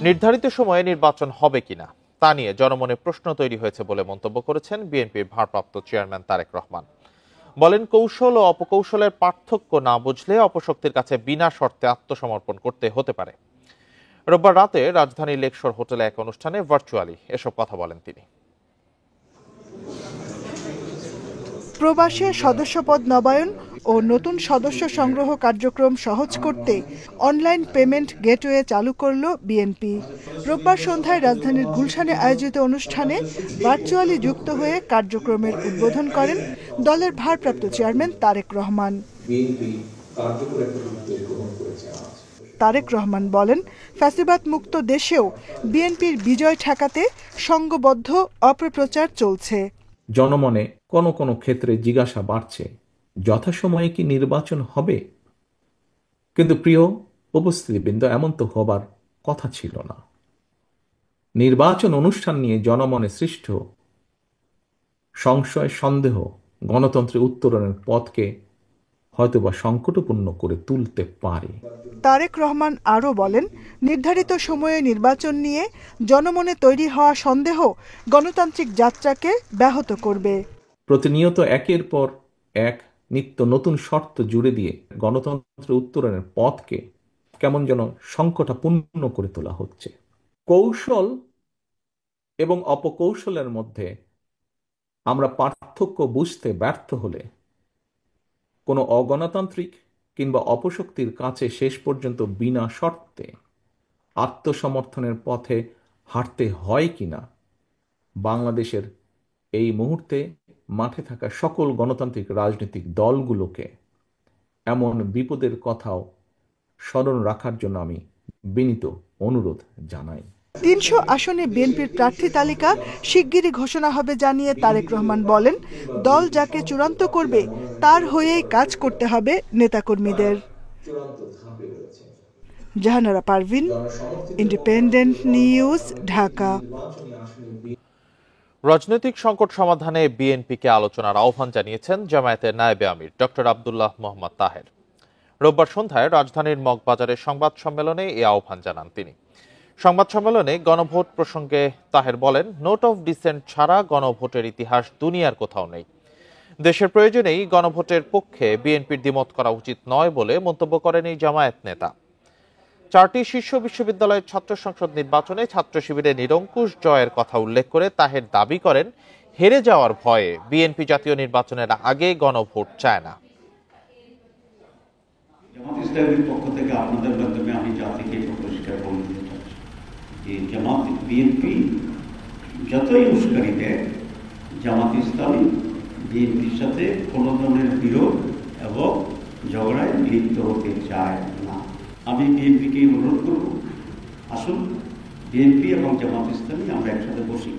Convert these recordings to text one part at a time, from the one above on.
নির্ধারিত সময়ে নির্বাচন হবে কিনা তা নিয়ে জনমনে প্রশ্ন তৈরি হয়েছে বলে মন্তব্য করেছেন বিএনপির ভারপ্রাপ্ত চেয়ারম্যান তারেক রহমান। বলেন, কৌশল ও অপকৌশলের পার্থক্য না বুঝলে অপশক্তির কাছে বিনা শর্তে আত্মসমর্পণ করতে হতে পারে। রোববার রাতে রাজধানীর লেকশোর হোটেলে এক অনুষ্ঠানে ভার্চুয়ালি এসব কথা বলেন তিনি। প্রবাসে সদস্যপদ নবায়ন ও নতুন সদস্য সংগ্রহ কার্যক্রম সহজ করতে অনলাইন পেমেন্ট গেটওয়ে চালু করল বিএনপি। রোববার সন্ধ্যায় রাজধানীর গুলশানে আয়োজিত অনুষ্ঠানে ভার্চুয়ালি যুক্ত হয়ে কার্যক্রমের উদ্বোধন করেন দলের ভারপ্রাপ্ত চেয়ারম্যান তারেক রহমান। তারেক রহমান বলেন, ফ্যাসিবাদ মুক্ত দেশেও বিএনপির বিজয় ঠেকাতে সংঘবদ্ধ অপপ্রচার চলছে। জনমনে কোনো ক্ষেত্রে জিজ্ঞাসা বাড়ছে, যথাসময়ে কি নির্বাচন হবে? কিন্তু প্রিয় উপস্থিতিবৃন্দ, এমন তো হবার কথা ছিল না। নির্বাচন অনুষ্ঠান নিয়ে জনমনে সৃষ্ট সংশয়, সন্দেহ গণতন্ত্রের উত্তরণের পথকে হয়তোবা সংকটপূর্ণ করে তুলতে পারে। তারেক রহমান আরও বলেন, নির্ধারিত সময়ে নির্বাচন নিয়ে জনমনে তৈরি হওয়া সন্দেহ গণতান্ত্রিক যাত্রাকে ব্যাহত করবে। প্রতিনিয়ত একের পর এক নিত্য নতুন শর্ত জুড়ে দিয়ে গণতন্ত্রের উত্তরণের পথকে কেমন যেন সংকটাপূর্ণ করে তোলা হচ্ছে। কৌশল এবং অপকৌশলের মধ্যে আমরা পার্থক্য বুঝতে ব্যর্থ হলে কোনো অগণতান্ত্রিক কিংবা অপশক্তির কাছে শেষ পর্যন্ত বিনা শর্তে আত্মসমর্থনের পথে হাঁটতে হয় কিনা বাংলাদেশের এই মুহূর্তে মাঠে থাকা সকল গণতান্ত্রিক রাজনৈতিক দলগুলোকে এমন বিপদের কথাও স্মরণ রাখার জন্য আমি বিনীত অনুরোধ জানাই। ৩০০ আসনে বিএনপির প্রার্থী তালিকা শিগগিরই ঘোষণা হবে জানিয়ে তারেক রহমান বলেন, দল যাকে চূড়ান্ত করবে তার হয়েই কাজ করতে হবে নেতাকর্মীদের। Jahanara Parvin, independent news, Dhaka. রাজনৈতিক সংকট সমাধানে বিএনপিকে আলোচনার আহ্বান জানিয়েছেন জামায়াতের নায়েবে আমির ডক্টর আব্দুল্লাহ মোহাম্মদ তাহের। রোববার সন্ধ্যায় রাজধানীর মগবাজারের সংবাদ সম্মেলনে এই আহ্বান জানান তিনি। সংবাদ সম্মেলনে গণভোট প্রসঙ্গে তাহের বলেন, নোট অফ ডিসেন্ট ছাড়া গণভোটের ইতিহাস দুনিয়ার কোথাও নেই। দেশের প্রয়োজনেই গণভোটের পক্ষে বিএনপির দ্বিমত করা উচিত নয় বলে মন্তব্য করেন এই জামায়াত নেতা। 4টি শীর্ষ বিশ্ববিদ্যালয়ের ছাত্র সংসদ নির্বাচনে ছাত্র শিবিরের নিরঙ্কুশ জয়ের কথা উল্লেখ করে তাহের দাবি করেন, হেরে যাওয়ার ভয়ে বিএনপি জাতীয় নির্বাচনের আগে গণভোট চায় না। জামাত ইসলামের পক্ষ থেকে আপনাদের মাধ্যমে আমি জাতিকে পরিষ্কার বলে দিতে চাচ্ছি যে জামাত বিএনপি যতই উস্কানি দেয়, জামাত ইসলামী বিএনপির সাথে কোনো ধরনের বিরোধ এবং ঝগড়ায় লিপ্ত হতে চায় না। আমি বিএনপিকে অনুরোধ করব, আসুন বিএনপি এবং জামাত ইসলামী আমরা একসাথে বসি।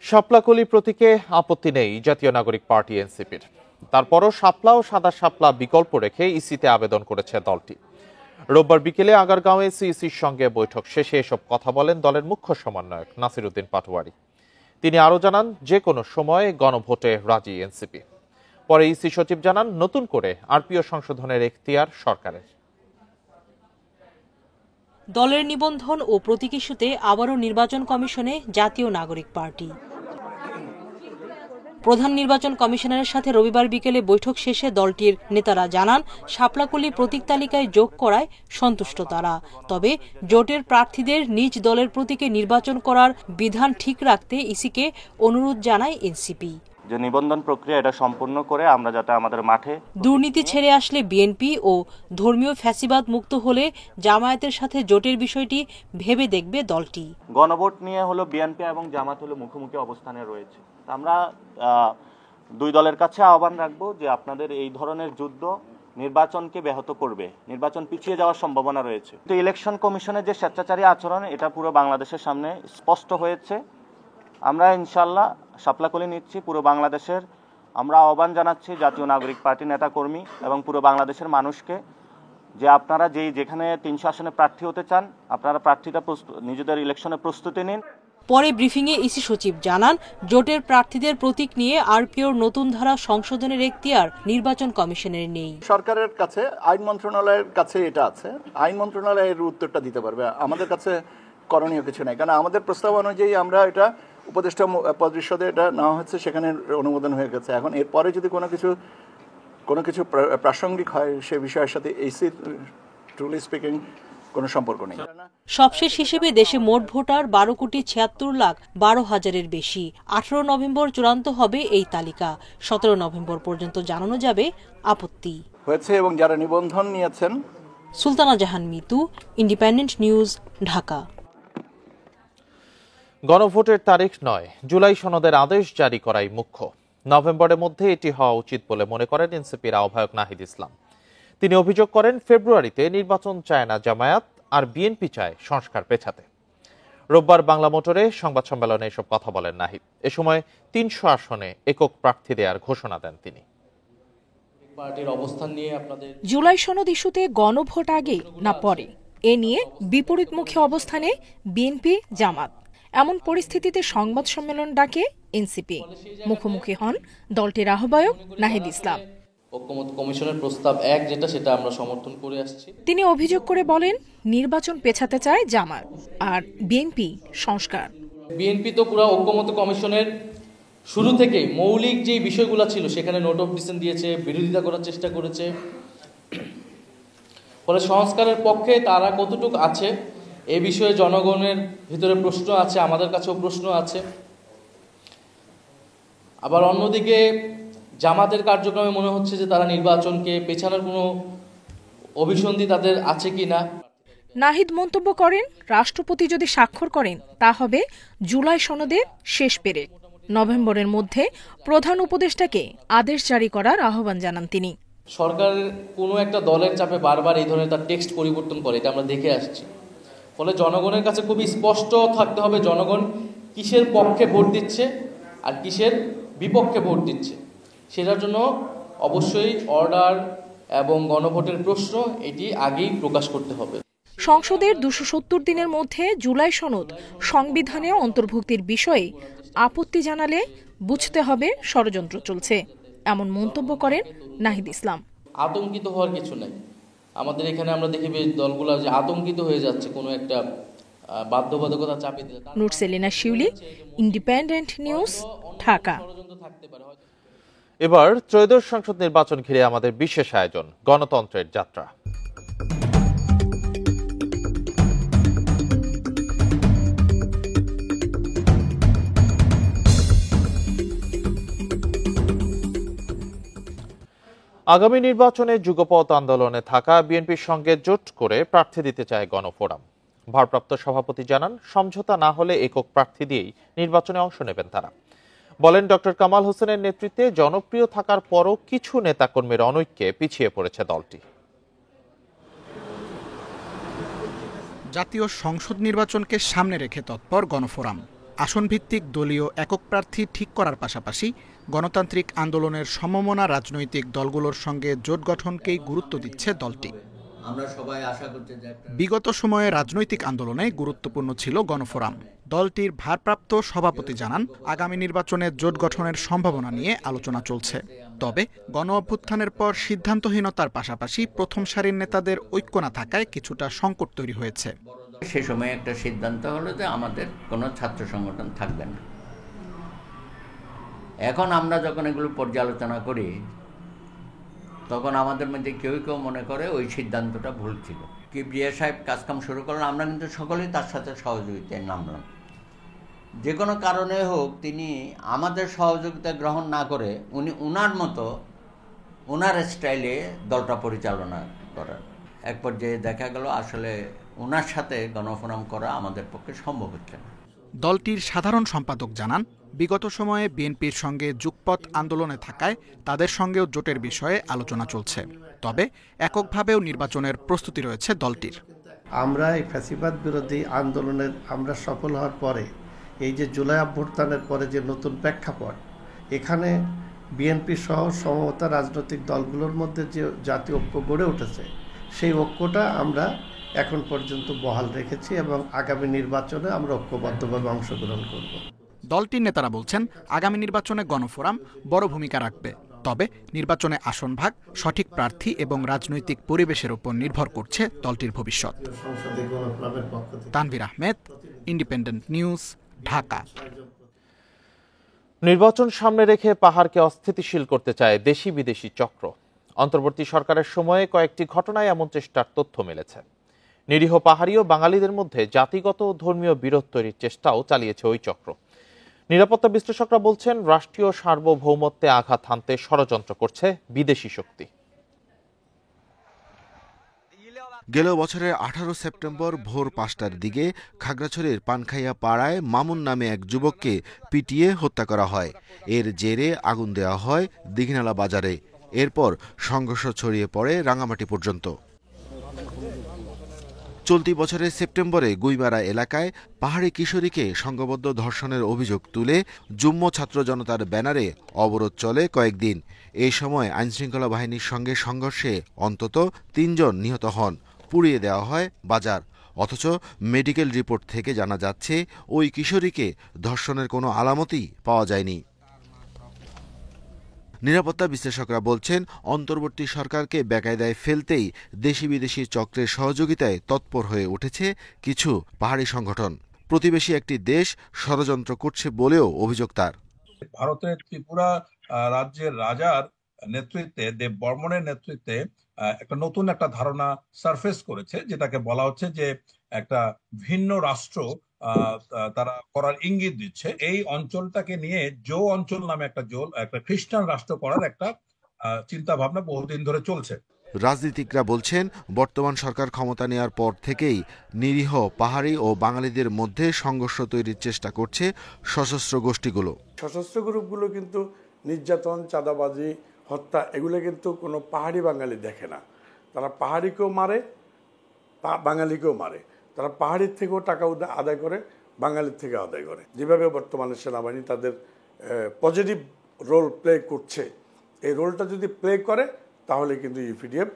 শাপলাকলি প্রতীকে আপত্তি নেই জাতীয় নাগরিক পার্টি এনসিপির। তারপরও শাপলা ও সাদা শাপলা বিকল্প রেখে ইসিতে আবেদন করেছে দলটি। রোববার বিকেলে আগারগাঁওয়ে সিইসির সঙ্গে বৈঠক শেষে এসব কথা বলেন দলের মুখ্য সমন্বয়ক নাসির উদ্দিন পাটোয়ারি। তিনি আরও জানান, যে কোনো সময় গণভোটে রাজি এনসিপি। পরে ইসি সচিব জানান, নতুন করে আরপিও সংশোধনের এখতিয়ার সরকারের। দলের নিবন্ধন ও প্রতীক ইস্যুতে আবারও নির্বাচন কমিশনে জাতীয় নাগরিক পার্টি। প্রধান নির্বাচন কমিশনারের সাথে রবিবার বিকেলে বৈঠক শেষে দলটির নেতারা জানান, শাপলাকলি প্রতীক তালিকায় যোগ করায় সন্তুষ্ট তারা। তবে জোটের প্রার্থীদের নিজ দলের প্রতীকে নির্বাচন করার বিধান ঠিক রাখতে ইসিকে অনুরোধ জানায় এনসিপি। যে নিবন্ধন প্রক্রিয়া এটা সম্পূর্ণ করে আমরা যাতে আমাদের মাঠে দুর্নীতি ছেড়ে আসলে বিএনপি ও ধর্মীয় ফ্যাসিবাদ মুক্ত হলে জামায়াতের সাথে জোটের বিষয়টি ভেবে দেখবে দলটি। গণভোট নিয়ে হলো বিএনপি এবং জামাত হলো মুখোমুখি অবস্থানে রয়েছে। আমরা দুই দলের কাছে আহ্বান রাখবো যে আপনাদের এই ধরনের যুদ্ধ নির্বাচনকে ব্যাহত করবে, নির্বাচন পিছিয়ে যাওয়ার সম্ভাবনা রয়েছে। তো ইলেকশন কমিশনের যে স্বেচ্ছাচারী আচরণ, এটা পুরো বাংলাদেশের সামনে স্পষ্ট হয়েছে। আমরা ইনশাল্লাহ শাপলাকলি নিচ্ছি পুরো বাংলাদেশের। আমরা আহ্বান জানাচ্ছি জাতীয় নাগরিক পার্টি নেতাকর্মী এবং পুরো বাংলাদেশের মানুষকে যে আপনারা যেখানে 300 আসনে প্রার্থী হতে চান, আপনারা প্রার্থীটা নিজেদের ইলেকশনে প্রস্তুতি নিন। পরে ব্রিফিংয়ে ইসি সচিব জানান, জোটের প্রার্থীদের প্রতীক নিয়ে আরপিওর নতুন ধারা সংশোধনের এখতিয়ার নির্বাচন কমিশনের নেই। সরকারের কাছে, আইন মন্ত্রণালয়ের কাছে এটা আছে, আইন মন্ত্রণালয়ের উত্তরটা দিতে পারবে। আমাদের কাছে করণীয় কিছু নাই, কারণ আমাদের প্রস্তাব অনুযায়ী আমরা এটা উপদেষ্টা পরিষদে এটা নেওয়া হচ্ছে, সেখানে অনুমোদন হয়ে গেছে। এখন এরপরে যদি কোনো কিছু প্রাসঙ্গিক হয় সে বিষয়ের সাথে ইসি ট্রুলি স্পিকিং কোনো সম্পর্ক নেই। সবশেষ হিসেবে দেশে মোট ভোটার 12,76,12,000-এর বেশি। 18 নভেম্বর চূড়ান্ত হবে এই তালিকা। 17 নভেম্বর পর্যন্ত জানানো যাবে আপত্তি হয়েছে এবং যারা নিবন্ধন নিয়েছেন। সুলতানা জাহান মিতু, ইন্ডিপেন্ডেন্ট নিউজ, ঢাকা। গণভোটের তারিখ নয়, জুলাই সনদের আদেশ জারি করাই মুখ্য। নভেম্বরের মধ্যে এটি হওয়া উচিত বলে মনে করেন এনসিপির আহ্বায়ক নাহিদ ইসলাম। তিনি অভিযোগ করেন, ফেব্রুয়ারিতে নির্বাচন চায় না জামায়াত, আর বিএনপি চায় সংস্কার পেছাতে। রোববার বাংলা মোটরে সংবাদ সম্মেলনে এসব কথা বলেন নাহিদ। এ সময় 300 আসনে একক প্রার্থী দেওয়ার ঘোষণা দেন তিনি। জুলাই সনদ ইস্যুতে গণভোট আগে না পরে, এ নিয়ে বিপরীতমুখী অবস্থানে বিএনপি জামাত। এমন পরিস্থিতিতে সংবাদ সম্মেলন ডাকে এনসিপি। মুখোমুখি হন দলটির আহ্বায়ক নাহিদ ইসলাম। ঐক্যমত কমিশনের প্রস্তাব 1 যেটা, সেটা আমরা সমর্থন করে আসছি। তিনি অভিযোগ করে বলেন, নির্বাচন পেছাতে চায় জামাত আর বিএনপি সংস্কার। বিএনপি তো পুরো ঐক্যমত কমিশনের শুরু থেকে মৌলিক যে বিষয়গুলো ছিল সেখানে নোট অফ ডিসেন্ট দিয়েছে, বিরোধিতা করার চেষ্টা করেছে। ফলে সংস্কারের পক্ষে তারা কতটুকু আছে এ বিষয়ে জনগণের ভিতরে প্রশ্ন আছে, আমাদের কাছেও প্রশ্ন আছে। আবার অন্যদিকে জামাতের কার্যক্রমে মনে হচ্ছে যে তারা নির্বাচনকে পেছানোর কোনো অভিসন্ধি তাদের আছে কিনা। নাহিদ মন্তব্য করেন, রাষ্ট্রপতি যদি স্বাক্ষর করেন তা হবে জুলাই সনদের শেষ পেরেক। নভেম্বরের মধ্যে প্রধান উপদেষ্টাকে আদেশ জারি করার আহ্বান জানান তিনি। সরকারের কোনো একটা দলের চাপে বারবার এই ধরনের তার টেক্সট পরিবর্তন করে, এটা আমরা দেখে আসছি। ফলে জনগণের কাছে খুবই স্পষ্ট থাকতে হবে জনগণ কিসের পক্ষে ভোট দিচ্ছে আর কিসের বিপক্ষে ভোট দিচ্ছে। সেটার জন্য অবশ্যই অর্ডার এবং গণভোটের প্রশ্ন এটি আগেই প্রকাশ করতে হবে। সংসদের 270 দিনের মধ্যে জুলাই সনদ সংবিধানে অন্তর্ভুক্তির বিষয়ে আপত্তি জানালে বুঝতে হবে ষড়যন্ত্র চলছে, এমন মন্তব্য করেন নাহিদ ইসলাম। আতঙ্কিত হওয়ার কিছু নাই। আমাদের এখানে আমরা দেখি দলগুলো যে আতঙ্কিত হয়ে যাচ্ছে কোনো একটা বাধ্যবাধকতা চাপিয়ে দিলে। নুরসেলিনা শিউলি, ইন্ডিপেন্ডেন্ট নিউজ, ঢাকা। এবার ত্রয়োদশ সংসদ নির্বাচন ঘিরে আমাদের বিশেষ আয়োজন, গণতন্ত্রের যাত্রা। আগামী নির্বাচনে যুগপৎ আন্দোলনে থাকা বিএনপির সঙ্গে জোট করে প্রার্থী দিতে চায় গণফোরাম। ভারপ্রাপ্ত সভাপতি জানান, সমঝোতা না হলে একক প্রার্থী দিয়েই নির্বাচনে অংশ নেবেন তারা। বলেন, ডক্টর কামাল হোসেনের নেতৃত্বে জনপ্রিয় থাকার পরও কিছু নেতাকর্মীর অনৈক্যে পিছিয়ে পড়েছে দলটি। জাতীয় সংসদ নির্বাচনকে সামনে রেখে তৎপর গণফোরাম। আসনভিত্তিক দলীয় একক প্রার্থী ঠিক করার পাশাপাশি গণতান্ত্রিক আন্দোলনের সমমনা রাজনৈতিক দলগুলোর সঙ্গে জোট গঠনকেই গুরুত্ব দিচ্ছে দলটি। আমরা সবাই আশা করতে যাই। বিগত সময়ে রাজনৈতিক আন্দোলনে গুরুত্বপূর্ণ ছিল গণফোরাম। দলটির ভারপ্রাপ্ত সভাপতি জানান, আগামী নির্বাচনে জোট গঠনের সম্ভাবনা নিয়ে আলোচনা চলছে। তবে গণ অভ্যুত্থানের পর সিদ্ধান্তহীনতার পাশাপাশি প্রথম সারির নেতাদের ঐক্য না থাকায় কিছুটা সংকট তৈরি হয়েছে। সে সময় একটা সিদ্ধান্ত হলো যে আমাদের কোনো ছাত্র সংগঠন থাকবে না। এখন আমরা যখন এগুলো পর্যালোচনা করি তখন আমাদের মধ্যে কেউ কেউ মনে করে ওই সিদ্ধান্তটা ভুল ছিল। কিবরিয়া সাহেব কাজকাম শুরু করলেন, আমরা কিন্তু সকলেই তার সাথে সহযোগিতায় নামলাম। যে কোনো কারণে হোক তিনি আমাদের সহযোগিতা গ্রহণ না করে উনি উনার মতো ওনার স্টাইলে দলটা পরিচালনা করার এক পর্যায়ে দেখা গেল আসলে ওনার সাথে গণফোরাম করা আমাদের পক্ষে সম্ভব হচ্ছে না। দলটির সাধারণ সম্পাদক জানান, বিগত সময়ে বিএনপির সঙ্গে যুগপৎ আন্দোলনে থাকায় তাদের সঙ্গেও জোটের বিষয়ে আলোচনা চলছে। তবে এককভাবেও নির্বাচনের প্রস্তুতি রয়েছে দলটির। আমরা এই ফ্যাসিবাদ বিরোধী আন্দোলনের আমরা সফল হওয়ার পরে এই যে জুলাই অভ্যুত্থানের পরে যে নতুন প্রেক্ষাপট, এখানে বিএনপি সহ সমমতা রাজনৈতিক দলগুলোর মধ্যে যে জাতীয় ঐক্য গড়ে উঠেছে, সেই ঐক্যটা আমরা এখন পর্যন্ত বহাল রেখেছি এবং আগামী নির্বাচনে আমরা ঐক্যবদ্ধভাবে অংশগ্রহণ করব। দলটির নেতারা বলছেন আগামী নির্বাচনে গণফোরাম বড় ভূমিকা রাখবে, তবে নির্বাচনে আসন ভাগ, সঠিক প্রার্থী এবং রাজনৈতিক পরিবেশের উপর নির্ভর করছে দলটির ভবিষ্যৎ। Tanvir Ahmed, independent news, Dhaka. নির্বাচন সামনে রেখে পাহাড়কে অস্থিতিশীল করতে চায় দেশি বিদেশি চক্র। অন্তর্বর্তী সরকারের সময়ে কয়েকটি ঘটনায় এমন চেষ্টার তথ্য মিলেছে। নিরীহ পাহাড়ি ও বাঙালিদের মধ্যে জাতিগত ও ধর্মীয় বিরোধ তৈরির চেষ্টাও চালিয়েছে ওই চক্র। নিরাপত্তা বিশ্লেষকরা বলছেন রাষ্ট্রীয় সার্বভৌমত্বে আঘাত হানতে ষড়যন্ত্র করছে বিদেশি শক্তি। গেল বছরের 18 সেপ্টেম্বর ভোর 5টার দিকে খাগড়াছড়ির পানখাইয়া পাড়ায় মামুন নামে এক যুবককে পিটিয়ে হত্যা করা হয়। এর জেরে আগুন দেওয়া হয় দীঘিনালা বাজারে। এরপর সংঘর্ষ ছড়িয়ে পড়ে রাঙামাটি পর্যন্ত। চলতি বছরের সেপ্টেম্বরে গুইমারা এলাকায় পাহাড়ি কিশোরীকে সংঘবদ্ধ ধর্ষণের অভিযোগ তুলে যুগ্ম ছাত্র জনতার ব্যানারে অবরোধ চলে কয়েকদিন। এই সময় আইনশৃঙ্খলা বাহিনীর সঙ্গে সংঘর্ষে অন্তত 3 জন নিহত হন, পুড়িয়ে দেওয়া হয় বাজার। অথচ মেডিকেল রিপোর্ট থেকে জানা যাচ্ছে ওই কিশোরীকে ধর্ষণের কোনো আলামতই পাওয়া যায়নি। নিরাপত্তা বিশ্লেষকরা বলছেন অন্তর্বর্তী সরকারকে বেকায়দায় ফেলতেই দেশি বিদেশি চক্রের সহযোগিতায় তৎপর হয়ে উঠেছে কিছু পাহাড়ি সংগঠন। প্রতিবেশী একটি দেশ ষড়যন্ত্র করছে বলেও অভিযোগ তার। ভারতের ত্রিপুরা রাজ্যের রাজার নেতৃত্বে, দেব বর্মনের নেতৃত্বে একটা নতুন একটা ধারণা সারফেস করেছে, যেটাকে বলা হচ্ছে যে একটা ভিন্ন রাষ্ট্র তারা করার ইঙ্গিত দিচ্ছে। এই অঞ্চলটাকে নিয়ে জো অঞ্চল নামে একটা খ্রিস্টান রাষ্ট্র করার একটা চিন্তা ভাবনা বহুদিন ধরে চলছে। রাজনীতিকরা বলছেন বর্তমান সরকার ক্ষমতা নেওয়ার পর থেকেই নিরীহ পাহাড়ি ও বাঙালিদের মধ্যে সংঘর্ষ তৈরির চেষ্টা করছে সশস্ত্র গোষ্ঠীগুলো। সশস্ত্র গ্রুপগুলো কিন্তু নির্যাতন, চাঁদাবাজি, হত্যা এগুলো কিন্তু কোনো পাহাড়ি বাঙালি দেখে না। তারা পাহাড়িকেও মারে, বাঙালিকেও মারে। তারা পাহাড়ির থেকেও টাকা আদায় করে, বাঙালির থেকে আদায় করে। যেভাবে বর্তমানে সেনাবাহিনী তাদের পজিটিভ রোল প্লে করছে, এই রোলটা যদি প্লে করে তাহলে কিন্তু ইউপিডিএফ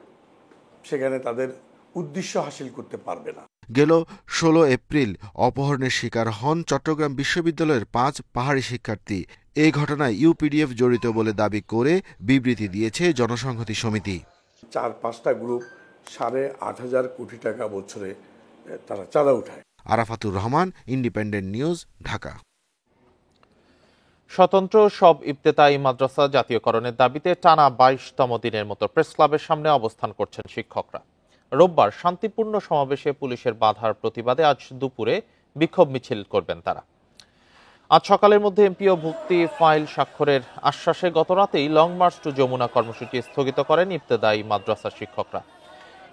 সেখানে তাদের উদ্দেশ্য হাসিল করতে পারবে না। গেল 16 এপ্রিল অপহরণের শিকার হন চট্টগ্রাম বিশ্ববিদ্যালয়ের 5 পাহাড়ি শিক্ষার্থী। এই ঘটনায় ইউপিডিএফ জড়িত বলে দাবি করে বিবৃতি দিয়েছে জনসংহতি সমিতি। 4-5টা গ্রুপ 8,500 কোটি টাকা বছরে তারা চাঁদা উঠায়। Arafatur Rahman, independent news, Dhaka. স্বতন্ত্র সব ইবতেদায়ী মাদ্রাসা জাতীয়করণের দাবিতে টানা 22তম দিনের মতো প্রেস ক্লাবের সামনে অবস্থান করছেন শিক্ষকরা। রোববার শান্তিপূর্ণ সমাবেশে পুলিশের বাধার প্রতিবাদে আজ দুপুরে বিক্ষোভ মিছিল করবেন তারা। আজ সকালের মধ্যে এমপিও ভুক্তি ফাইল স্বাক্ষরের আশ্বাসে গতরাতেই লং মার্চ টু যমুনা কর্মসূচি স্থগিত করেন ইবতেদায়ী মাদ্রাসার শিক্ষকরা।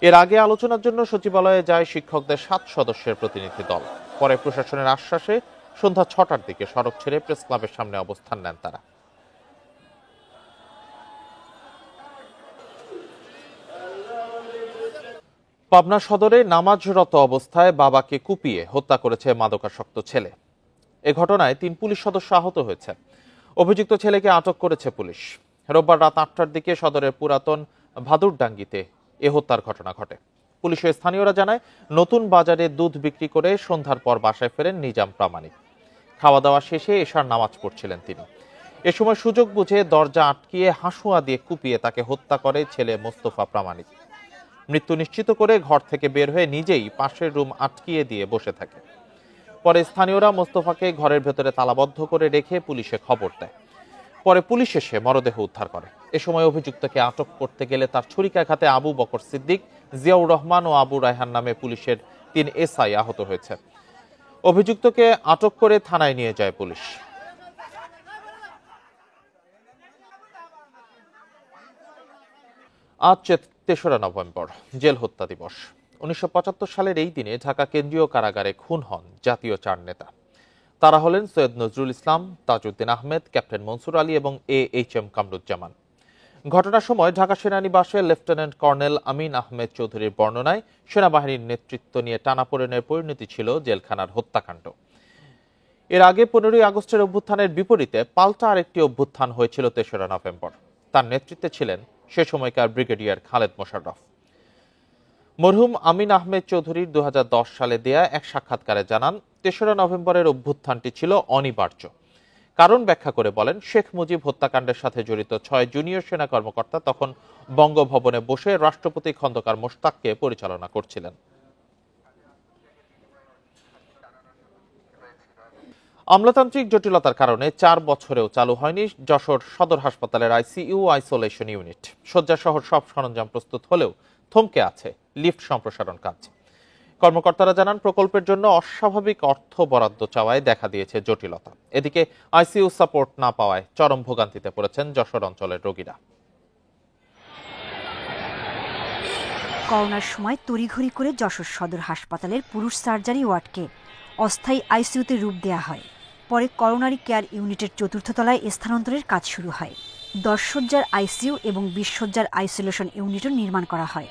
এর আগে আলোচনার জন্য সচিবালয়ে যায় শিক্ষকদের 7 সদস্যের প্রতিনিধি দল। পরে প্রশাসনের আশ্বাসে সন্ধ্যা 6টার দিকে সড়ক ছেড়ে প্রেস ক্লাবের সামনে অবস্থান নেন তারা। পাবনা সদরে নামাজরত অবস্থায় বাবাকে কুপিয়ে হত্যা করেছে মাদকাসক্ত ছেলে। এ ঘটনায় 3 পুলিশ সদস্য আহত হয়েছে। অভিযুক্ত ছেলেকে আটক করেছে পুলিশ। রোববার রাত 8টার দিকে সদরের পুরাতন ভাদুরডাঙ্গিতে এ হত্যার ঘটনা ঘটে। পুলিশ ও স্থানীয়রা জানায় নতুন বাজারে দুধ বিক্রি করে সন্ধ্যার পর বাসায় ফেরেন নিজাম প্রামাণিক। খাওয়া দাওয়া শেষে এশার নামাজ পড়ছিলেন তিনি। এ সময় সুযোগ বুঝে দরজা আটকিয়ে হাসুয়া দিয়ে কুপিয়ে তাকে হত্যা করে ছেলে মোস্তফা প্রামাণিক। মৃত্যু নিশ্চিত করে ঘর থেকে বের হয়ে নিজেই পাশের রুম আটকিয়ে দিয়ে বসে থাকে। পরে স্থানীয়রা মোস্তফাকে ঘরের ভেতরে তালাবদ্ধ করে রেখে পুলিশে খবর দেয়। পরে পুলিশ এসে মরদেহ উদ্ধার করে। এ সময় অভিযুক্তকে আটক করতে গেলে তার ছুরিকাঘাতে আবু বকর সিদ্দিক, জিয়াউর রহমান ও আবু রায়হান নামে পুলিশের 3 এসআই আহত হয়েছে। অভিযুক্তকে আটক করে থানায় নিয়ে যায় পুলিশ। আজ 3রা নভেম্বর, জেল হত্যা দিবস। 1975 সালের এই দিনে ঢাকা কেন্দ্রীয় কারাগারে খুন হন জাতীয় 4 নেতা। তারা হলেন সৈয়দ নজরুল ইসলাম, তাজউদ্দিন আহমেদ, ক্যাপ্টেন মনসুর আলী এবং AHM কামরুজ্জামান। ঘটনার সময় ঢাকা সেনানিবাসে লেফটেন্যান্ট কর্নেল আমিন আহমেদ চৌধুরীর বর্ণনায় সেনাবাহিনীর নেতৃত্ব নিয়ে টানাপোড়েনের পরিণতি ছিল জেলখানার হত্যাকাণ্ড। এর আগে 15ই আগস্টের অভ্যুত্থানের বিপরীতে পাল্টা আরেকটি অভ্যুত্থান হয়েছিল 3রা নভেম্বর। তার নেতৃত্বে ছিলেন সে সময়কার ব্রিগেডিয়ার খালেদ মোশাররফ। মরহুম আমিন আহমেদ চৌধুরীর 2010 সালে দেয়া এক সাক্ষাৎকারে জানান, ৩রা নভেম্বরের অভ্যুত্থানটি ছিল অনিবার্য। কারণ ব্যাখ্যা করে বলেন, শেখ মুজিব হত্যাকাণ্ডের সাথে জড়িত 6 জুনিয়র সেনা কর্মকর্তা তখন বঙ্গভবনে বসে রাষ্ট্রপতি খন্দকার মোশতাককে পরিচালনা করছিলেন। আমলাতান্ত্রিক জটিলতার কারণে 4 বছরেও চালু হয়নি যশোর সদর হাসপাতালের আইসিইউ আইসোলেশন ইউনিট। শয্যাসহ সব সরঞ্জাম প্রস্তুত হলেও থমকে আছে লিফট সম্প্রসারণ কাজ। কর্মকর্তারা জানান, প্রকল্পের জন্য অস্বাভাবিক অর্থ বরাদ্দ চাওয়ায় দেখা দিয়েছে জটিলতা। এদিকে আইসিইউ সাপোর্ট না পাওয়ায় চরম ভোগান্তিতে পড়েছেন যশোর অঞ্চলের রোগীরা। করোনার সময় তড়িঘড়ি করে যশোর সদর হাসপাতালের পুরুষ সার্জারি ওয়ার্ডকে অস্থায়ী আইসিইউতে রূপ দেওয়া হয়। পরে করোনারি কেয়ার ইউনিটের 4র্থ তলায় স্থানান্তরের কাজ শুরু হয়। 10 শয্যার আইসিইউ এবং 20 শয্যার আইসোলেশন ইউনিটও নির্মাণ করা হয়।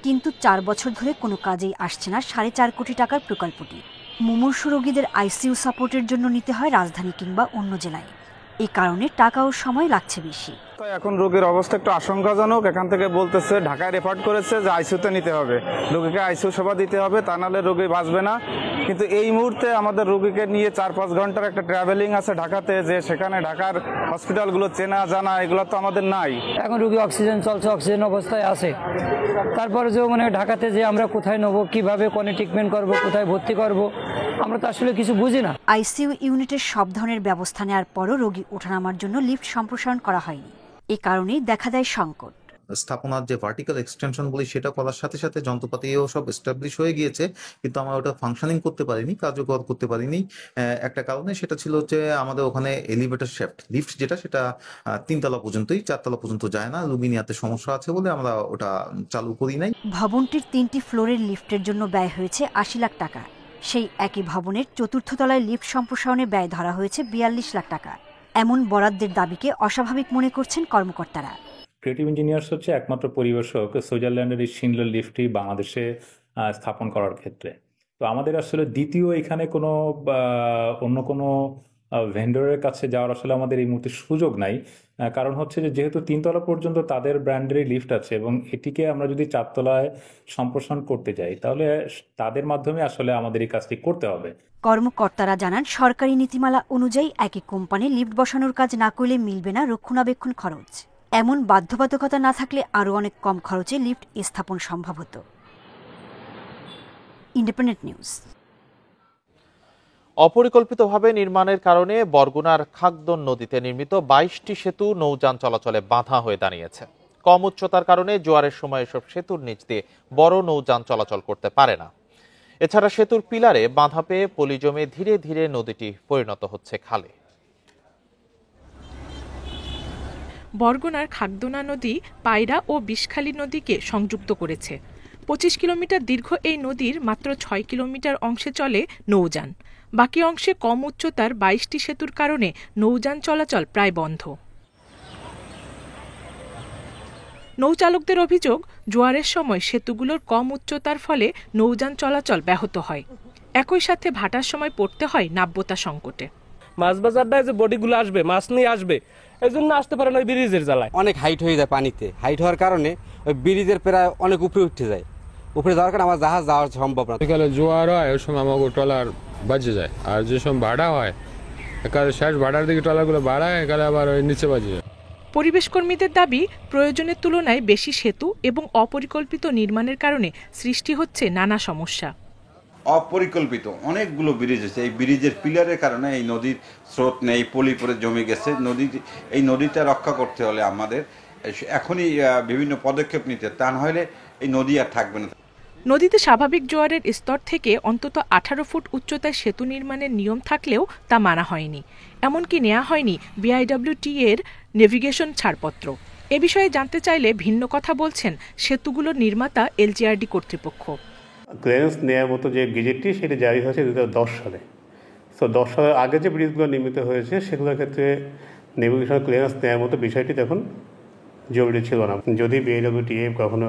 কিন্তু 4 বছর ধরে কোনো কাজেই আসছে না 4.5 কোটি টাকার প্রকল্পটি। মুমূর্ষু রোগীদের আইসিইউ সাপোর্টের জন্য নিতে হয় রাজধানী কিংবা অন্য জেলায়। এই কারণে টাকা ও সময় লাগছে বেশি। এখন রোগীর অবস্থা একটু আশঙ্কাজনক। এখান থেকে বলতেছে, ঢাকায় রেফার করেছে যে আইসিইউতে নিতে হবে, রোগীকে আইসিইউ সেবা দিতে হবে, তা নাহলে রোগী বাঁচবে না। কিন্তু এই মুহূর্তে আমাদের রোগীকে নিয়ে 4-5 ঘন্টার একটা ট্রাভেলিং আছে ঢাকাতে, যে সেখানে ঢাকার হসপিটালগুলো চেনা জানা এগুলো তো আমাদের নাই। এখন রোগী অক্সিজেন চলছে, অক্সিজেন অবস্থায় আছে। তারপরে যে মানে ঢাকাতে যে আমরা কোথায় নেবো, কিভাবে কোনে ট্রিটমেন্ট করব, কোথায় ভর্তি করব, আমরা তো আসলে কিছু বুঝি না। আইসিইউ ইউনিটের সব ধরনের ব্যবস্থা নেওয়ার পরও রোগী ওঠানামার জন্য লিফট সম্প্রসারণ করা হয়নি। এই কারণেই দেখা দেয় সংকট। স্থাপনার যে ভার্টিক্যাল এক্সটেনশন বলি সেটা করার সাথে সাথে যন্ত্রপাতিও সব এস্টাবলিশ হয়ে গিয়েছে, কিন্তু আমরা ওটা ফাংশনিং করতে পারিনি, কার্যকর করতে পারিনি। একটা কারণে সেটা ছিল যে আমাদের ওখানে এলিভেটর শ্যাফট লিফট যেটা, সেটা 3 তলা পর্যন্তই, 4 তলা পর্যন্ত যায় না। রোগী নিয়াতে সমস্যা আছে বলে আমরা ওটা চালু করি নাই। ভবনটির 3টি ফ্লোরের লিফটের জন্য ব্যয় হয়েছে 80 লাখ টাকা। সেই একই ভবনের 4র্থ তলায় লিফট সম্প্রসারণে ব্যয় ধরা হয়েছে 42 লাখ টাকা। এমন বরাদ্দের দাবিকে অস্বাভাবিক মনে করছেন কর্মকর্তারা। ক্রিয়েটিভ ইঞ্জিনিয়ার্স হচ্ছে একমাত্র পরিবেশক সুইজারল্যান্ডের এই শিনলার লিফটটি বাংলাদেশে স্থাপন করার ক্ষেত্রে। তো আমাদের আসলে দ্বিতীয় এখানে কোনো অন্য কোনো ভেন্ডরের কাছে যাওয়ার আসলে আমাদের এই মুহূর্তে সুযোগ নাই। কারণ হচ্ছে যে যেহেতু 3 তলা পর্যন্ত তাদের ব্র্যান্ডেরই লিফট আছে এবং এটিকে আমরা যদি 4 তলায় সম্প্রসারণ করতে যাই তাহলে তাদের মাধ্যমে আসলে আমাদের এই কাজটি করতে হবে। কর্মকর্তারা জানান, সরকারি নীতিমালা অনুযায়ী একই কোম্পানি লিফট বসানোর কাজ না করলে মিলবে না রক্ষণাবেক্ষণ খরচ। এমন বাধ্যবাধকতা না থাকলে আরও অনেক কম খরচে লিফট স্থাপন সম্ভব হতো। Independent news. অপরিকল্পিতভাবে নির্মাণের কারণে বরগুনার খাগদন নদীতে নির্মিত 22টি সেতু নৌযান চলাচলে বাধা হয়ে দাঁড়িয়েছে। কম উচ্চতার কারণে জোয়ারের সময় এসব সেতুর নিচ দিয়ে বড় নৌযান চলাচল করতে পারে না। এছাড়া সেতুর পিলারে বাধা পেয়ে পলি জমে ধীরে ধীরে নদীটি পরিণত হচ্ছে খালে। বরগুনার খাগদনা নদী পায়রা ও বিষখালী নদীকে সংযুক্ত করেছে। 25 কিলোমিটার দীর্ঘ এই নদীর মাত্র 6 কিলোমিটার অংশে চলে নৌযান। বাকি অংশে কম উচ্চতার 22টি সেতুর কারণে নৌযান চলাচল প্রায় বন্ধ। নৌচালকদের অভিযোগ, জোয়ারের সময় সেতুগুলোর কম উচ্চতার ফলে নৌযান চলাচল ব্যাহত হয়। একই সাথে ভাটার সময় পড়তে হয় নাব্যতা সংকটে। মাছ বাজারটায় যে বডিগুলো আসবে, মাছ নিয়ে আসবে, এই জন্য আসতে পারে না ওই ব্রিজের জ্বালায়। অনেক হাইট হয়ে যায় পানিতে, হাইট হওয়ার কারণে ওই ব্রিজের প্রায় অনেক উপরে উঠে যায়। উপরে যাওয়ার কারণে আমার জাহাজ যাওয়া সম্ভব না। বিকালে জোয়ার হয় ওই সময় আমাকে ট্রলার বাজে যায়, আর যে সময় ভাড়া হয় একালে শেষ ভাড়ার দিকে ট্রলারগুলো বাড়ায়, একালে আবার ওই নিচে বাজে যায়। পরিবেশ কর্মীদের দাবি, প্রয়োজনের তুলনায় বেশি সেতু এবং অপরিকল্পিত নির্মাণের কারণে সৃষ্টি হচ্ছে নানা সমস্যা। অপরিকল্পিত অনেকগুলো ব্রিজ আছে, এই ব্রিজের পিলারের কারণে এই নদীর স্রোত নেই, পলি পরে জমে গেছে। এই নদীটা রক্ষা করতে হলে আমাদের এখনই বিভিন্ন পদক্ষেপ নিতে, তা না হলে এই নদী আর থাকবে না। নদীতে স্বাভাবিক জোয়ারের স্তর থেকে অন্তত 18 ফুট উচ্চতায় সেতু নির্মাণের নিয়ম থাকলেও তা মানা হয়নি। এমনকি নেওয়া হয়নি বিআইডব্লিউটি এর নেভিগেশন ছাড়পত্র। এ বিষয়ে জানতে চাইলে ভিন্ন কথা বলছেন সেতুগুলোর নির্মাতা এলজিআরডি কর্তৃপক্ষ। ক্লিয়ারেন্স নেওয়ার মতো যে গেজেটটি সেটা জারি হয়েছে 2010 সালে। তো 10 সালের আগে যে ব্রিজগুলো নির্মিত হয়েছে সেগুলোর ক্ষেত্রে নেভিগেশন ক্লিয়ারেন্স নেওয়ার মতো বিষয়টি তখন জরুরি ছিল না। যদি বিআইডব্লিউটিএ কখনো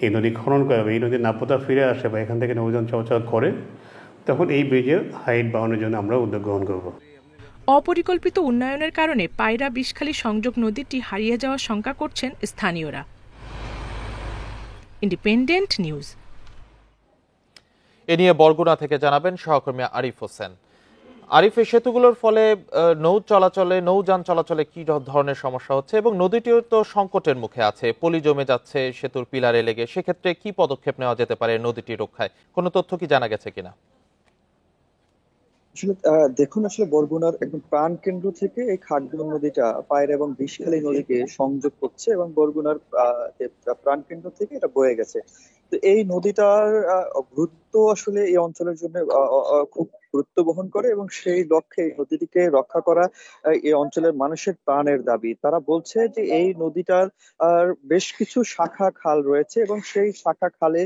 এই নদী খনন করে বা এই নদীর নাব্যতা ফিরে আসে বা এখান থেকে নৌযান চলাচল করে, তখন এই ব্রিজের হাইট বাড়ানোর জন্য আমরা উদ্যোগ গ্রহণ করব। অপরিকল্পিত উন্নয়নের কারণে পায়রা বিষখালী সংযোগ নদীটি হারিয়ে যাওয়ার শঙ্কা করছেন স্থানীয়রা। Independent news. এ নিয়ে বরগুনা থেকে জানাবেন সহকর্মী আরিফ হোসেন। আরিফ, এই সেতুগুলোর ফলে নৌযান চলাচলে কি ধরনের সমস্যা হচ্ছে এবং নদীটিও তো সংকটের মুখে আছে, পলি জমে যাচ্ছে সেতুর পিলারে লেগে, সেক্ষেত্রে কি পদক্ষেপ নেওয়া যেতে পারে নদীটি রক্ষায়? কোনো তথ্য কি জানা গেছে কিনা? আসলে দেখুন, আসলে বরগুনার একদম প্রাণ কেন্দ্র থেকে এই খাগড়া নদীটা পায়রা এবং বিষখালী নদীকে সংযোগ করছে এবং বরগুনার প্রাণ কেন্দ্র থেকে এটা বয়ে গেছে। তো এই নদীটার গুরুত্ব আসলে এই অঞ্চলের জন্য খুব গুরুত্ব বহন করে এবং সেই লক্ষ্যে এই নদীটিকে রক্ষা করা এই অঞ্চলের মানুষের প্রাণের দাবি। তারা বলছে যে এই নদীটার বেশ কিছু শাখা খাল রয়েছে এবং সেই শাখা খালে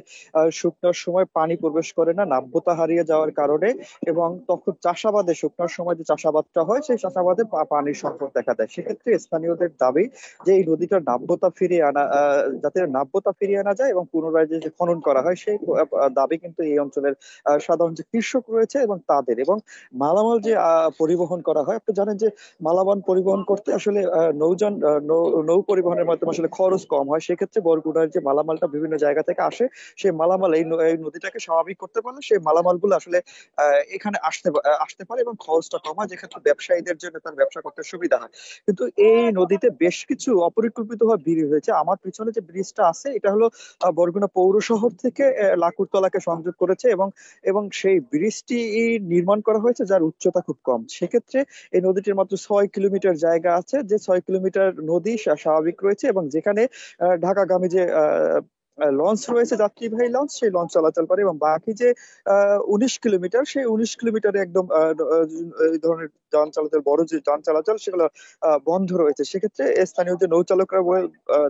শুকনোর সময় পানি প্রবেশ করে না, নাব্যতা হারিয়ে যাওয়ার কারণে, এবং তখন চাষাবাদে শুকনোর সময় যে চাষাবাদটা হয় সেই চাষাবাদে পানির সংকট দেখা দেয়। সেক্ষেত্রে স্থানীয়দের দাবি যে এই নদীটার নাব্যতা ফিরিয়ে আনা যায় এবং পুনরায় যে খনন করা হয় সেই দাবি কিন্তু এই অঞ্চলের সাধারণ যে কৃষক রয়েছে এবং তাদের, এবং মালামাল যে পরিবহন করা হয়, আপনি জানেন যে মালামাল পরিবহন করতে আসলে নৌ পরিবহনের মাধ্যমে আসলে খরচ কম হয়। সেক্ষেত্রে বরগুনার যে মালামালটা বিভিন্ন জায়গা থেকে আসে, সেই মালামাল এই নদীটাকে স্বাভাবিক করতে পারলে সেই মালামালগুলো আসলে এখানে আসতে পারে এবং খরচটা কম হয়, যেক্ষেত্রে ব্যবসায়ীদের জন্য তার ব্যবসা করতে সুবিধা হয়। কিন্তু এই নদীতে বেশ কিছু অপরিকল্পিতভাবে ব্রিজ হয়েছে। আমার পিছনে যে ব্রিজটা আছে এটা হলো বরগুনা পৌর শহর থেকে লাকুরতলাকে সংযোগ করেছে এবং সেই ব্রিজটি নির্মাণ করা হয়েছে যার উচ্চতা খুব কম। সেক্ষেত্রে এই নদীটির মাত্র 6 কিলোমিটার জায়গা আছে, যে 6 কিলোমিটার নদী স্বাভাবিক রয়েছে এবং যেখানে ঢাকাগামী যে লঞ্চ রয়েছে, যাত্রীবাহী লঞ্চ, সেই লঞ্চ চলাচল করে, এবং বাকি যে 19 কিলোমিটার, সেই 19 কিলোমিটারে একদম এই ধরনের যান চলাচল, বড় যে যান চলাচল সেগুলো বন্ধ রয়েছে। সেক্ষেত্রে স্থানীয় যে নৌচালকরা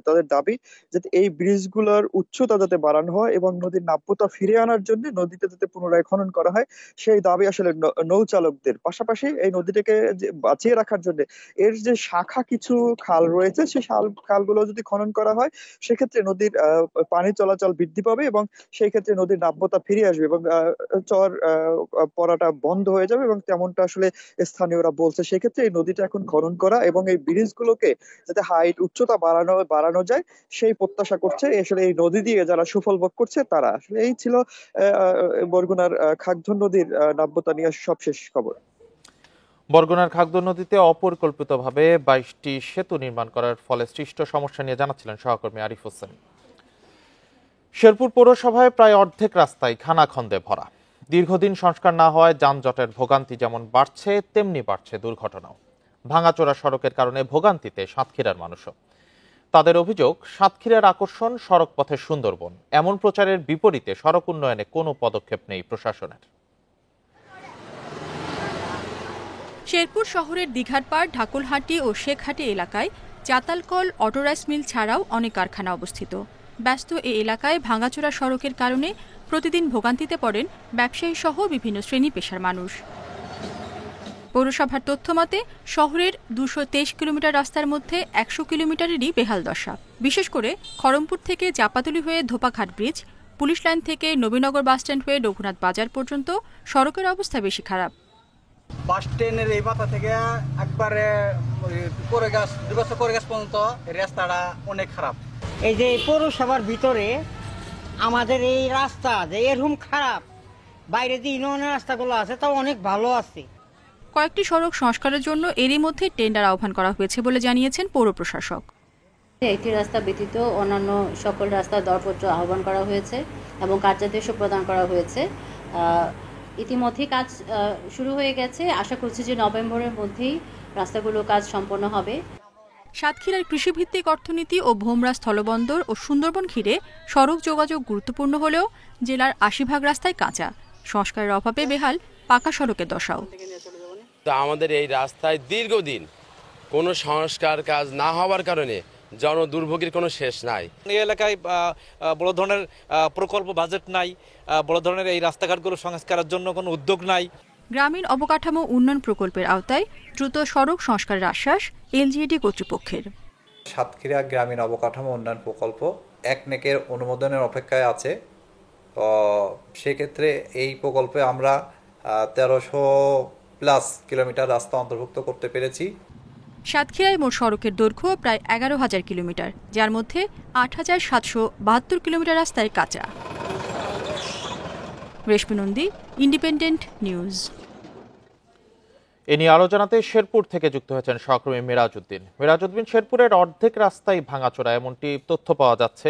তাদের দাবি যাতে এই ব্রিজগুলোর উচ্চতা যাতে বাড়ানো হয় এবং নদীর নাব্যতা ফিরে আনার জন্য নদীতে যাতে পুনরায় খনন করা হয়, সেই দাবি আসলে নৌচালকদের। পাশাপাশি এই নদীটাকে বাঁচিয়ে রাখার জন্য এর যে শাখা কিছু খাল রয়েছে সেই খালগুলো যদি খনন করা হয়, সেক্ষেত্রে নদীর পানি চলাচল বৃদ্ধি পাবে এবং সেই ক্ষেত্রে নদীর নাব্যতা ফিরে আসবে এবং চর পড়াটা বন্ধ হয়ে যাবে, এবং তেমনটা আসলে স্থানীয়রা বলছে। সেক্ষেত্রে এই নদীটা এখন খনন করা এবং এই ব্রিজগুলোকে যাতে হাইট উচ্চতা বাড়ানো যায় সেই প্রত্যাশা করছে আসলে এই নদী দিয়ে যারা সুফল ভোগ করছে তারা। আসলে এই ছিল বরগুনার খাগড়া নদীর নাব্যতা নিয়ে সবশেষ খবর। বরগুনার খাগড়া নদীতে অপরিকল্পিতভাবে 22টি সেতু নির্মাণ করার ফলে সৃষ্ট সমস্যা নিয়ে জানাচ্ছিলেন সহকর্মী আরিফ হোসেন। শেরপুর পৌরসভায় প্রায় অর্ধেক রাস্তায় খানাখন্দে ভরা। দীর্ঘদিন সংস্কার না হওয়ায় যানজটের ভোগান্তি যেমন বাড়ছে তেমনি বাড়ছে দুর্ঘটনাও। ভাঙাচোরা সড়কের কারণে ভোগান্তিতে সাতক্ষীরার মানুষও। তাদের অভিযোগ, সাতক্ষীরার আকর্ষণ সড়ক পথের সুন্দরবন। এমন প্রচারের বিপরীতে সড়ক উন্নয়নে কোনো পদক্ষেপ নেই প্রশাসনের। শেরপুর শহরের দিঘারপাড়, ঢাকুলহাটি ও শেখহাটি এলাকায় চাতালকল, অটোরাইস মিল ছাড়াও অনেক কারখানা অবস্থিত। ব্যস্ত এই এলাকায় ভাঙাচোরা সড়কের কারণে প্রতিদিন ভোগান্তিতে পড়েন ব্যবসায়ী সহ বিভিন্ন শ্রেণী পেশার মানুষ। পৌরসভার তথ্য মতে শহরের 223 কিলোমিটার রাস্তার মধ্যে 100 কিলোমিটারেরই বেহাল দশা। বিশেষ করে খড়মপুর থেকে চাপাতলি হয়ে ধোপাঘাট ব্রিজ, পুলিশ লাইন থেকে নবীনগর বাসস্ট্যান্ড হয়ে রঘুনাথ বাজার পর্যন্ত সড়কের অবস্থা বেশি খারাপ। বাস স্ট্যান্ডের এই মাথা থেকে একবারে কোরেগাছ পর্যন্ত রাস্তাটা অনেক খারাপ। এই যে পৌরসভার ভিতরে আমাদের এই রাস্তা যে এরকম খারাপ, বাইরে যে ইউনিয়নের রাস্তাগুলো আছে তাও অনেক ভালো আছে। কয়েকটি সড়ক সংস্কারের জন্য এরই মধ্যে টেন্ডার আহ্বান করা হয়েছে বলে জানিয়েছেন পৌর প্রশাসক। একটি রাস্তা ব্যতীত অন্যান্য সকল রাস্তার দরপত্র আহ্বান করা হয়েছে এবং কার্যাদেশও প্রদান করা হয়েছে। ইতিমধ্যে কাজ শুরু হয়ে গেছে। আশা করছি যে নভেম্বরের মধ্যেই রাস্তাগুলো কাজ সম্পন্ন হবে। সাতক্ষীরার কৃষিভিত্তিক অর্থনীতি ও ভোমরা স্থলবন্দর ও সুন্দরবন ঘিরে সড়ক যোগাযোগ গুরুত্বপূর্ণ হলেও জেলার 80% রাস্তায় কাঁচা। সংস্কারের অভাবে বেহাল পাকা সড়কের দশাও। আমাদের এই রাস্তায় দীর্ঘদিন কোনো সংস্কার কাজ না হওয়ার কারণে জনদুর্ভোগের কোনো শেষ নাই। এই এলাকায় বড় ধরনের প্রকল্প বাজেট নাই, বড় ধরনের এই রাস্তাঘাটগুলো সংস্কারের জন্য কোনো উদ্যোগ নাই। গ্রামীণ অবকাঠামো উন্নয়ন প্রকল্পের আওতায় দ্রুত সড়ক সংস্কারের আশ্বাস এলজিইডি কর্তৃপক্ষের। সাতক্ষীরা গ্রামীণ অবকাঠামো উন্নয়ন প্রকল্প একনেকের অনুমোদনের অপেক্ষায় আছে। তো সেক্ষেত্রে এই প্রকল্পে আমরা 1300+ কিলোমিটার রাস্তা অন্তর্ভুক্ত করতে পেরেছি। সাতক্ষীরায় মোট সড়কের দৈর্ঘ্য প্রায় 11,000 কিলোমিটার, যার মধ্যে 8,772 কিলোমিটার রাস্তায় কাঁচা। রেশমি নন্দী, ইন্ডিপেন্ডেন্ট নিউজ। এ নিয়ে আরো জানাতে শেরপুর থেকে যুক্ত হয়েছেন সহকর্মী মিরাজউদ্দিন। মিরাজউদ্দিন, শেরপুরের অর্ধেক রাস্তায় ভাঙাচোরা এমনটি তথ্য পাওয়া যাচ্ছে।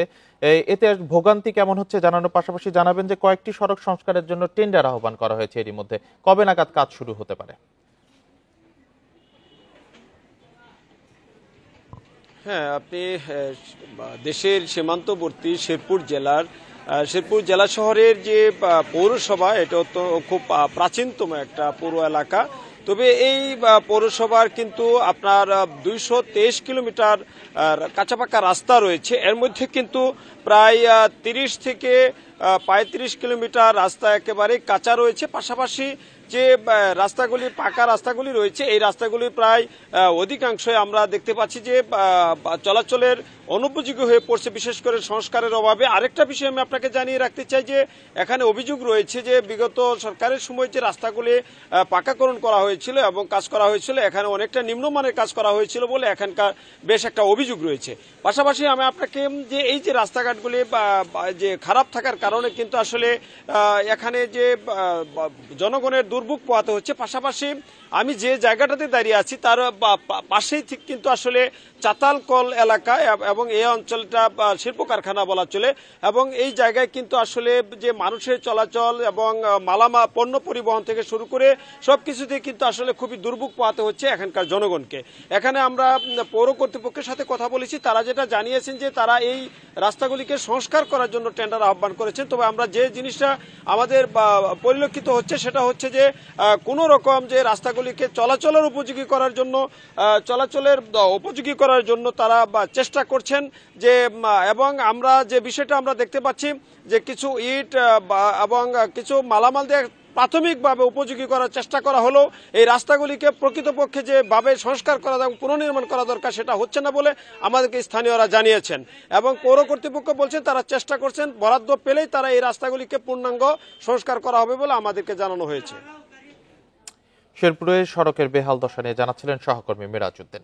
এতে ভোগান্তি কেমন হচ্ছে জানানোর পাশাপাশি জানাবেন যে কয়েকটি সড়ক সংস্কারের জন্য টেন্ডার আহ্বান করা হয়েছে, এরই মধ্যে কবে নাগাদ কাজ শুরু হতে পারে? হ্যাঁ, আপনি দেশের সীমান্তবর্তী শেরপুর জেলা শহরের যে পৌরসভা, এটা তো খুব প্রাচীনতম একটা পৌর এলাকা। তবে এই পৌরসভার কিন্তু আপনার 223 কিলোমিটার কাঁচাপাকা রাস্তা রয়েছে। এর মধ্যে কিন্তু প্রায় 30 থেকে 35 কিলোমিটার রাস্তা একেবারে কাঁচা রয়েছে। পাশাপাশি যে রাস্তাগুলি, পাকা রাস্তাগুলি রয়েছে, এই রাস্তাগুলি প্রায় অধিকাংশই আমরা দেখতে পাচ্ছি যে চলাচলের অনুপযোগী হয়ে পড়ছে, বিশেষ করে সংস্কারের অভাবে। আরেকটা বিষয় আমি আপনাকে জানিয়ে রাখতে চাই যে এখানে অভিযোগ রয়েছে যে বিগত সরকারের সময় যে রাস্তাগুলি পাকাকরণ করা হয়েছিল এবং কাজ করা হয়েছিল, এখানে অনেকটা নিম্নমানের কাজ করা হয়েছিল বলে এখানকার বেশ একটা অভিযোগ রয়েছে। পাশাপাশি আমি আপনাকে যে এই যে রাস্তাঘাটগুলি যে খারাপ থাকার কারণে কিন্তু আসলে এখানে যে জনগণের দুর্ভোগ পোহাতে হচ্ছে। পাশাপাশি আমি যে জায়গাটাতে দাঁড়িয়ে আছি তার পাশেই ঠিক কিন্তু আসলে চাতালকল এলাকায়, এবং এই অঞ্চলটা শিল্প কারখানা বলা চলে, এবং এই জায়গায় কিন্তু আসলে যে মানুষের চলাচল এবং পণ্য পরিবহন থেকে শুরু করে সবকিছুতে কিন্তু আসলে খুবই দুর্ভোগ পোহাতে হচ্ছে এখানকার জনগণকে। এখানে আমরা পৌর কর্তৃপক্ষের সাথে কথা বলেছি, তারা যেটা জানিয়েছেন যে তারা এই রাস্তাগুলিকে সংস্কার করার জন্য টেন্ডার আহ্বান করেছেন। তবে আমরা যে জিনিসটা আমাদের পরিলক্ষিত হচ্ছে সেটা হচ্ছে যে কোনো রকম যে রাস্তাগুলিকে চলাচলের উপযোগী করার জন্য তারা চেষ্টা করছেন যে, এবং আমরা যে বিষয়টা আমরা দেখতে পাচ্ছি যে কিছু ইট এবং কিছু মালামাল দিয়ে প্রাথমিকভাবে উপযোগী করার চেষ্টা করা হলো এই রাস্তাগুলিকে প্রকৃতপক্ষে যেভাবে সংস্কার করা এবং পুনর্নির্মাণ করা দরকার সেটা হচ্ছে না বলে আমাদেরকে স্থানীয়রা জানিয়েছেন। এবং পৌর কর্তৃপক্ষ বলছেন তারা চেষ্টা করছেন, বরাদ্দ পেলেই তারা এই রাস্তাগুলিকে পূর্ণাঙ্গ সংস্কার করা হবে বলে আমাদেরকে জানানো হয়েছে। শেরপুরের সড়কের বেহাল দশা নিয়ে জানাচ্ছিলেন সহকর্মী মিরাজউদ্দিন।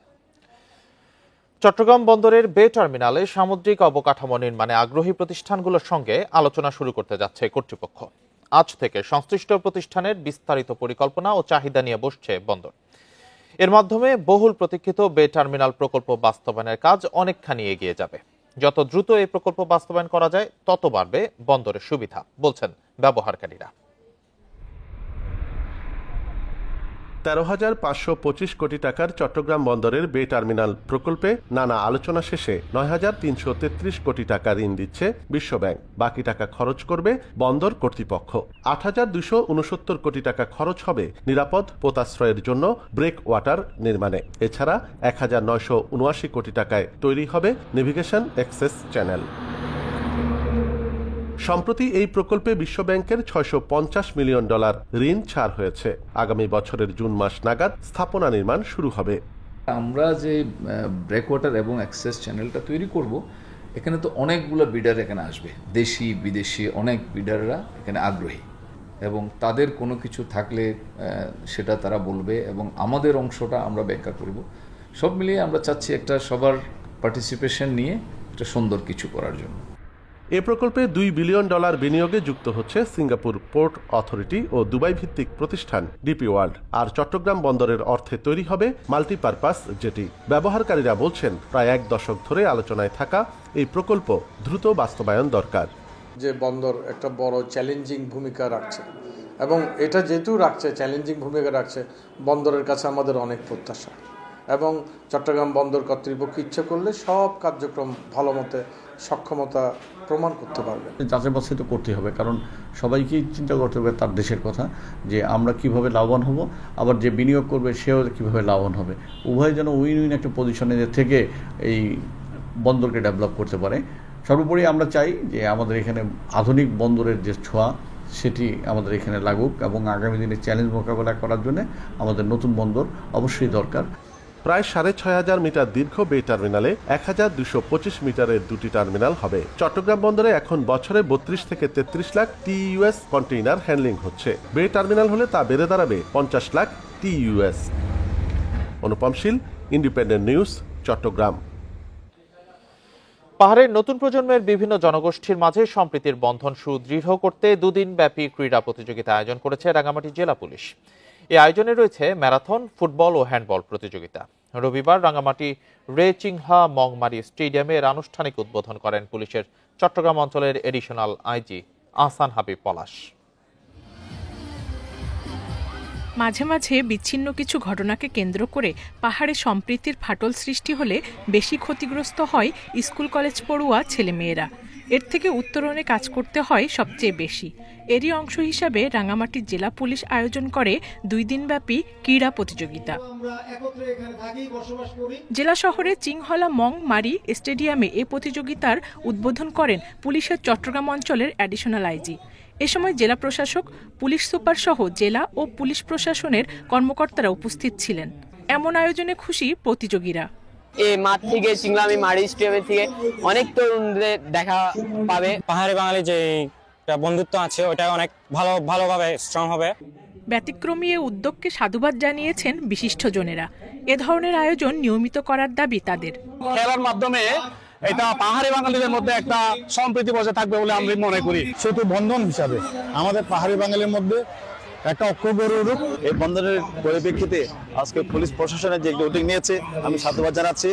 চট্টগ্রাম বন্দরের বে টার্মিনালে সামুদ্রিক অবকাঠামো নির্মাণে আগ্রহী প্রতিষ্ঠানগুলোর সঙ্গে আলোচনা শুরু করতে যাচ্ছে কর্তৃপক্ষ। আজ থেকে সংশ্লিষ্ট প্রতিষ্ঠানের বিস্তারিত পরিকল্পনা ও চাহিদা নিয়ে বসছে বন্দর। এর মাধ্যমে বহুল প্রতীক্ষিত বে টার্মিনাল প্রকল্প বাস্তবায়নের কাজ অনেকখানি এগিয়ে যাবে। যত দ্রুত এই প্রকল্প বাস্তবায়ন করা যায় তত বাড়বে বন্দরের সুবিধা, বলছেন ব্যবহারকারীরা। 13,525 কোটি টাকার চট্টগ্রাম বন্দরের বে টার্মিনাল প্রকল্পে নানা আলোচনা শেষে 9,333 কোটি টাকা ঋণ দিচ্ছে বিশ্বব্যাংক। বাকি টাকা খরচ করবে বন্দর কর্তৃপক্ষ। 8,269 কোটি টাকা খরচ হবে নিরাপদ পোতাশ্রয়ের জন্য ব্রেক ওয়াটার নির্মাণে। এছাড়া 1,979 কোটি টাকায় তৈরি হবে নেভিগেশন অ্যাক্সেস চ্যানেল। সম্প্রতি এই প্রকল্পে বিশ্বব্যাংকের $650 মিলিয়ন ঋণ ছাড় হয়েছে। আগামী বছরের জুন মাস নাগাদ স্থাপনা নির্মাণ শুরু হবে। আমরা যে ব্রেকওয়াটার এবং অ্যাক্সেস চ্যানেলটা তৈরি করব, এখানে তো অনেকগুলো বিডার এখানে আসবে, দেশি বিদেশি অনেক বিডাররা এখানে আগ্রহী, এবং তাদের কোনো কিছু থাকলে সেটা তারা বলবে এবং আমাদের অংশটা আমরা ব্যাখ্যা করব। সব মিলিয়ে আমরা চাচ্ছি একটা সবার পার্টিসিপেশন নিয়ে একটা সুন্দর কিছু করার জন্য। এ প্রকল্পে $2 বিলিয়ন বিনিয়োগে যুক্ত হচ্ছে সিঙ্গাপুর পোর্ট অথরিটি ও দুবাই ভিত্তিক প্রতিষ্ঠান ডিপি ওয়ার্ল্ড। আর চট্টগ্রাম বন্দরের অর্থে তৈরি হবে মাল্টিপারপাস জেটি। ব্যবহারকারীরা বলছেন প্রায় 1 দশক ধরে আলোচনায় থাকা এই প্রকল্প দ্রুত বাস্তবায়ন দরকার। যে বন্দর একটা বড় চ্যালেঞ্জিং ভূমিকা রাখছে, এবং এটা যেহেতু চ্যালেঞ্জিং ভূমিকা রাখছে, বন্দরের কাছে আমাদের অনেক প্রত্যাশা, এবং চট্টগ্রাম বন্দর কর্তৃপক্ষ ইচ্ছা করলে সব কার্যক্রম ভালো মতে সক্ষমতা প্রমাণ করতে পারবে। যাচাই বাছাই তো করতে হবে, কারণ সবাইকেই চিন্তা করতে হবে তার দেশের কথা, যে আমরা কিভাবে লাভবান হব, আবার যে বিনিয়োগ করবে সেও কিভাবে লাভবান হবে। উভয় যেন উইন উইন একটা পজিশনে থেকে এই বন্দরকে ডেভেলপ করতে পারে। সর্বোপরি আমরা চাই যে আমাদের এখানে আধুনিক বন্দরের যে ছোঁয়া সেটি আমাদের এখানে লাগুক, এবং আগামী দিনে চ্যালেঞ্জ মোকাবেলা করার জন্য আমাদের নতুন বন্দর অবশ্যই দরকার। প্রায় 6,500 মিটার দীর্ঘ বে টার্মিনালে 1,225 মিটারের 2টি টার্মিনাল হবে। চট্টগ্রাম বন্দরে এখন বছরে 32 থেকে 33 লাখ TEUS কন্টেইনার হ্যান্ডলিং হচ্ছে। বে টার্মিনাল হলে তা বেড়ে দাঁড়াবে 50 লাখ TEUS। অনুপম শীল, ইন্ডিপেন্ডেন্ট নিউজ, চট্টগ্রাম। পাহাড়ের নতুন প্রজন্মের বিভিন্ন জনগোষ্ঠীর মাঝে সম্প্রীতির বন্ধন সুদৃঢ় করতে দুদিনব্যাপী ক্রীড়া প্রতিযোগিতা আয়োজন করেছে রাঙ্গামাটি জেলা পুলিশ। এই আয়োজনে রয়েছে ম্যারাথন, ফুটবল ও হ্যান্ডবল প্রতিযোগিতা। রবিবার রাঙ্গামাটি রেচিংহা মংমারি স্টেডিয়ামে এর আনুষ্ঠানিক উদ্বোধন করেন পুলিশের চট্টগ্রাম অঞ্চলের এডিশনাল আইজি আহসান হাবিব পলাশ। মাঝে মাঝে বিচ্ছিন্ন কিছু ঘটনাকে কেন্দ্র করে পাহাড়ে সম্প্রীতির ফাটল সৃষ্টি হলে বেশি ক্ষতিগ্রস্ত হয় স্কুল কলেজ পড়ুয়া ছেলেমেয়েরা। এর থেকে উত্তরণে কাজ করতে হয় সবচেয়ে বেশি। এরই অংশ হিসাবে রাঙ্গামাটি জেলা পুলিশ আয়োজন করে 2 দিনব্যাপী ক্রীড়া প্রতিযোগিতা। জেলা শহরের চিংহলা মং মারি স্টেডিয়ামে এ প্রতিযোগিতার উদ্বোধন করেন পুলিশের চট্টগ্রাম অঞ্চলের অ্যাডিশনাল আইজি। এ সময় জেলা প্রশাসক, পুলিশ সুপার সহ জেলা ও পুলিশ প্রশাসনের কর্মকর্তারা উপস্থিত ছিলেন। এমন আয়োজনে খুশি প্রতিযোগীরা। এই মাঠ থেকে চিংলামি মারি স্টেডিয়াম থেকে অনেক তরুণদের দেখা পাবে। পাহাড়ি বাঙালি যে বন্ধুত্ব আছে ওটা অনেক ভালোভাবে স্ট্রং হবে। ব্যতিক্রমী এ উদ্যোগকে সাধুবাদ জানিয়েছেন বিশিষ্টজনেরা। এ ধরনের আয়োজন নিয়মিত করার দাবি তাদের। খেলার মাধ্যমে এটা পাহাড়ি বাঙালিদের মধ্যে একটা সম্প্রীতি বজায় থাকবে বলে আমি মনে করি। সেতু বন্ধন হিসাবে আমাদের পাহাড়ি বাঙালির মধ্যে একটা ঐক্য গড়ে উঠুক। এই বন্ধনের পরিপ্রেক্ষিতে আজকে পুলিশ প্রশাসনের যে উদ্যোগ নিয়েছে আমি সাধুবাদ জানাচ্ছি।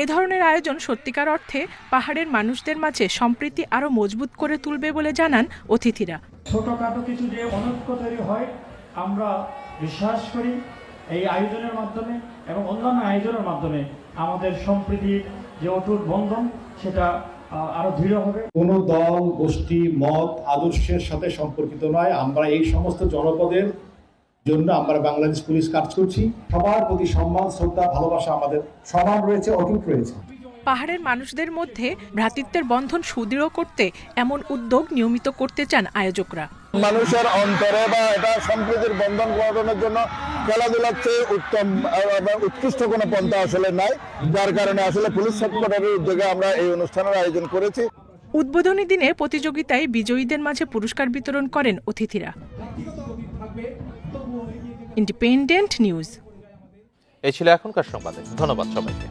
এ ধরনের আয়োজন সত্যিকার অর্থে পাহাড়ের মানুষদের মাঝে সম্প্রীতি আরো মজবুত করে তুলবে বলে জানান অতিথিরা। ছোটখাটো কিছু যে অনৈক্য তৈরি হয়, আমরা বিশ্বাস করি এই আয়োজনের মাধ্যমে এবং অন্যান্য আয়োজনের মাধ্যমে আমাদের সম্প্রীতির যে অটুট বন্ধন সেটা আরো দৃঢ় হবে। কোনো দল, গোষ্ঠী, মত, আদর্শের সাথে সম্পর্কিত নয়। আমরা এই সমস্ত জনপদের জন্য আমরা বাংলাদেশ পুলিশ কাজ করছি। সবার প্রতি সম্মান, শ্রদ্ধা, ভালোবাসা আমাদের সমান রয়েছে, অটুট রয়েছে। পাহাড়ের মানুষদের মধ্যে ভ্রাতৃত্বের বন্ধন সুদৃঢ় করতে এমন উদ্যোগ নিয়মিত করতে চান আয়োজকরা। মানুষের অন্তরে বা এটা সম্প্রীতির বন্ধন গঠনের জন্য খেলাধুলার চেয়ে উত্তম উৎকৃষ্ট কোনো পন্থা আসলে নাই, যার কারণে আসলে পুলিশ হেডকোয়ার্টারের উদ্যোগে আমরা এই অনুষ্ঠানের আয়োজন করেছি। উদ্বোধনী দিনে প্রতিযোগিতায় বিজয়ীদের মাঝে পুরস্কার বিতরণ করেন অতিথিরা। Independent news. এই ছিল এখনকার সংবাদে। ধন্যবাদ সবাইকে।